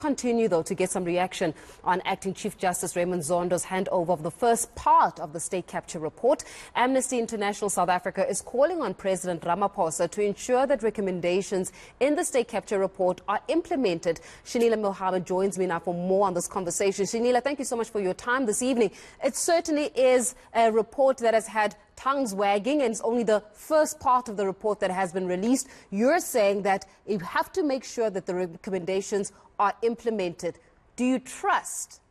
Continue, though, to get some reaction on Acting Chief Justice Raymond Zondo's handover of the first part of the state capture report. Amnesty International South Africa is calling on President Ramaphosa to ensure that recommendations in the state capture report are implemented. Shenilla Mohamed joins me now for more on this conversation. Shenilla, thank you so much for your time this evening. It certainly is a report that has had tongues wagging, and it's only the first part of the report that has been released. You're saying that you have to make sure that the recommendations are implemented. Do you trust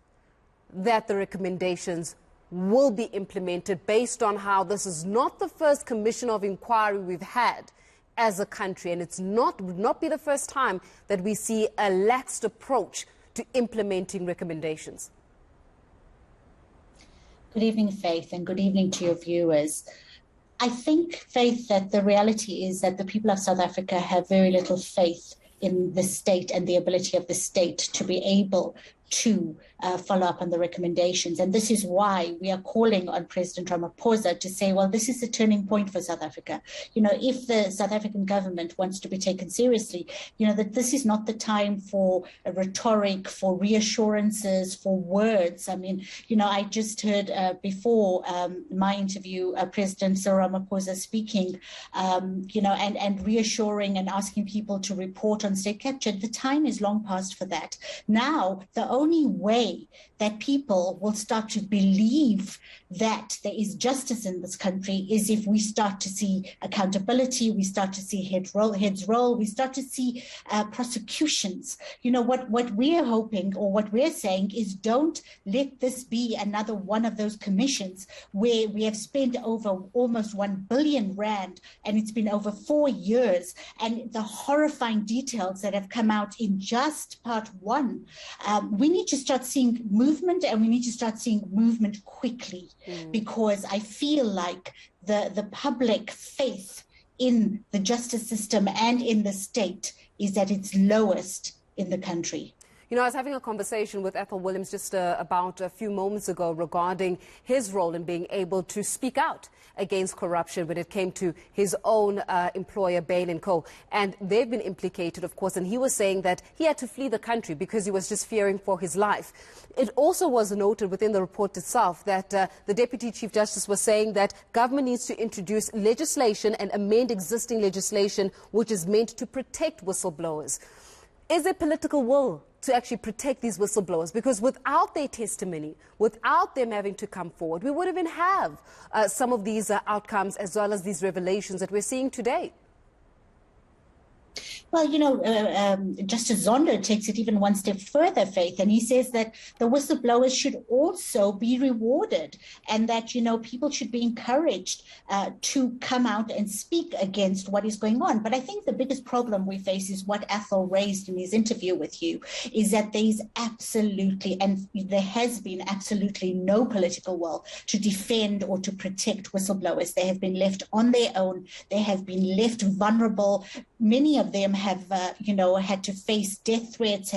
that the recommendations will be implemented based on how this is not the first commission of inquiry we've had as a country, and would not be the first time that we see a laxed approach to implementing recommendations? Good evening, Faith, and good evening to your viewers. I think, Faith, that the reality is that the people of South Africa have very little faith in the state and the ability of the state to be able to follow up on the recommendations. And this is why we are calling on President Ramaphosa to say, well, this is a turning point for South Africa. You know, if the South African government wants to be taken seriously, you know, that this is not the time for rhetoric, for reassurances, for words. I mean, you know, I just heard before my interview, President Ramaphosa speaking, you know, and reassuring and asking people to report on state capture. The time is long past for that. Now, the only way that people will start to believe that there is justice in this country is if we start to see accountability, we start to see heads roll, we start to see prosecutions. You know, what we're hoping, or what we're saying, is don't let this be another one of those commissions where we have spent over almost 1 billion rand, and it's been over 4 years, and the horrifying details that have come out in just part one. We need to start seeing movement, and we need to start seeing movement quickly, because I feel like the public faith in the justice system and in the state is at its lowest in the country. You know, I was having a conversation with Ethel Williams just about a few moments ago regarding his role in being able to speak out against corruption when it came to his own employer, Bain & Co. And they've been implicated, of course, and he was saying that he had to flee the country because he was just fearing for his life. It also was noted within the report itself that the Deputy Chief Justice was saying that government needs to introduce legislation and amend existing legislation which is meant to protect whistleblowers. Is there political will to actually protect these whistleblowers? Because without their testimony, without them having to come forward, we wouldn't even have some of these outcomes as well as these revelations that we're seeing today. Well, you know, Justice Zondo takes it even one step further, Faith, and he says that the whistleblowers should also be rewarded, and that, you know, people should be encouraged to come out and speak against what is going on. But I think the biggest problem we face is what Ethel raised in his interview with you, is that there is absolutely, and there has been absolutely no political will to defend or to protect whistleblowers. They have been left on their own. They have been left vulnerable. Many of them have, you know, had to face death threats,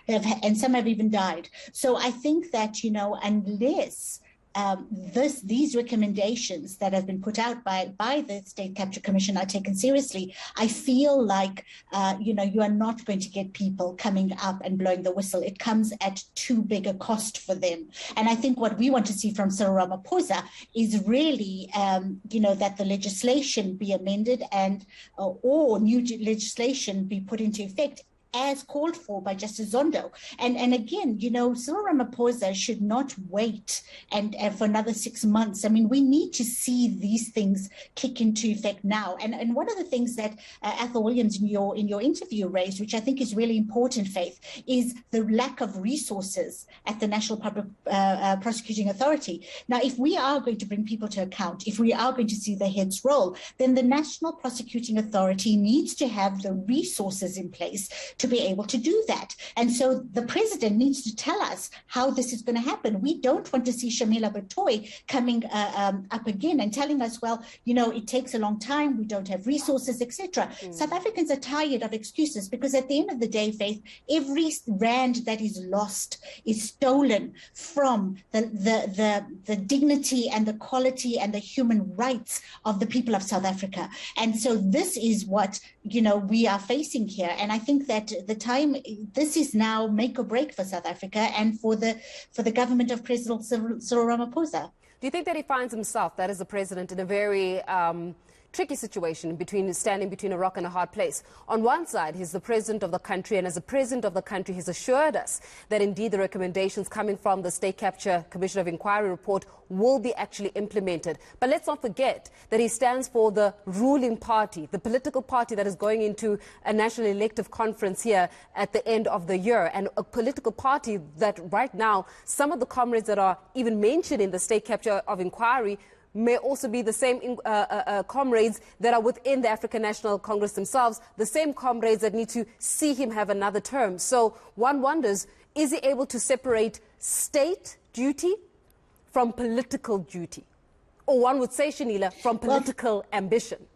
and some have even died. So I think that, you know, unless these recommendations that have been put out by the State Capture Commission are taken seriously, I feel like, you know, you are not going to get people coming up and blowing the whistle. It comes at too big a cost for them. And I think what we want to see from Cyril Ramaphosa is really, you know, that the legislation be amended and or new legislation be put into effect as called for by Justice Zondo. And again, you know, Cyril Ramaphosa should not wait and for another 6 months. I mean, we need to see these things kick into effect now. And one of the things that Ethel Williams in your interview raised, which I think is really important, Faith, is the lack of resources at the National Public Prosecuting Authority. Now, if we are going to bring people to account, if we are going to see the heads roll, then the National Prosecuting Authority needs to have the resources in place to be able to do that. And so the president needs to tell us how this is going to happen. We don't want to see Shamila Batoy coming up again and telling us, well, you know, it takes a long time, we don't have resources, etc. South Africans are tired of excuses, because at the end of the day, Faith, every rand that is lost is stolen from the dignity and the quality and the human rights of the people of South Africa. And so this is what, you know, we are facing here. And I think that this is now make or break for South Africa and for the government of President Cyril Ramaphosa. Do you think that he finds himself, that is the president, in a very tricky situation, standing between a rock and a hard place? On one side, he's the president of the country, and as the president of the country, he's assured us that indeed the recommendations coming from the State Capture Commission of Inquiry report will be actually implemented. But let's not forget that he stands for the ruling party, the political party that is going into a national elective conference here at the end of the year, and a political party that right now, some of the comrades that are even mentioned in the State Capture of Inquiry may also be the same comrades that are within the African National Congress themselves, the same comrades that need to see him have another term. So one wonders, is he able to separate state duty from political duty? Or one would say, Shenilla, from political ambition?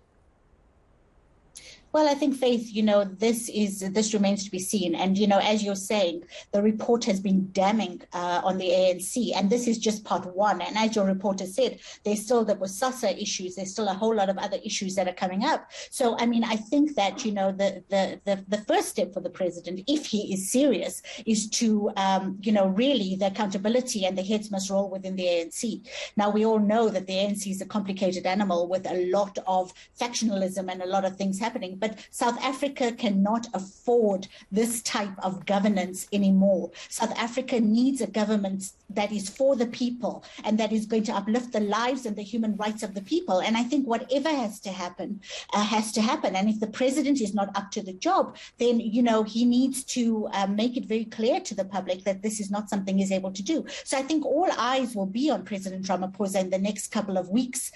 Well, I think, Faith, this remains to be seen. And, as you're saying, the report has been damning on the ANC, and this is just part one. And as your reporter said, there's still the Bosasa issues. There's still a whole lot of other issues that are coming up. So, I mean, I think that, the first step for the president, if he is serious, is to, really the accountability and the heads must roll within the ANC. Now, we all know that the ANC is a complicated animal with a lot of factionalism and a lot of things happening. But South Africa cannot afford this type of governance anymore. South Africa needs a government that is for the people and that is going to uplift the lives and the human rights of the people. And I think whatever has to happen, has to happen. And if the president is not up to the job, then, he needs to make it very clear to the public that this is not something he's able to do. So I think all eyes will be on President Ramaphosa in the next couple of weeks,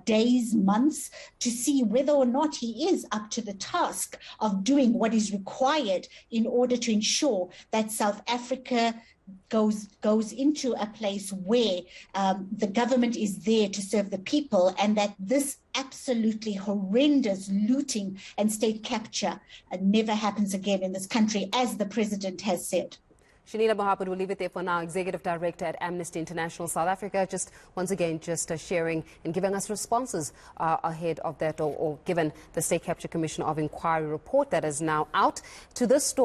days, months, to see whether or not he is up to the task of doing what is required in order to ensure that South Africa goes into a place where the government is there to serve the people, and that this absolutely horrendous looting and state capture never happens again in this country, as the president has said. Shenilla Mohamed, we'll leave it there for now, Executive Director at Amnesty International South Africa, once again sharing and giving us responses ahead of that, or given the State Capture Commission of Inquiry report that is now out to this story.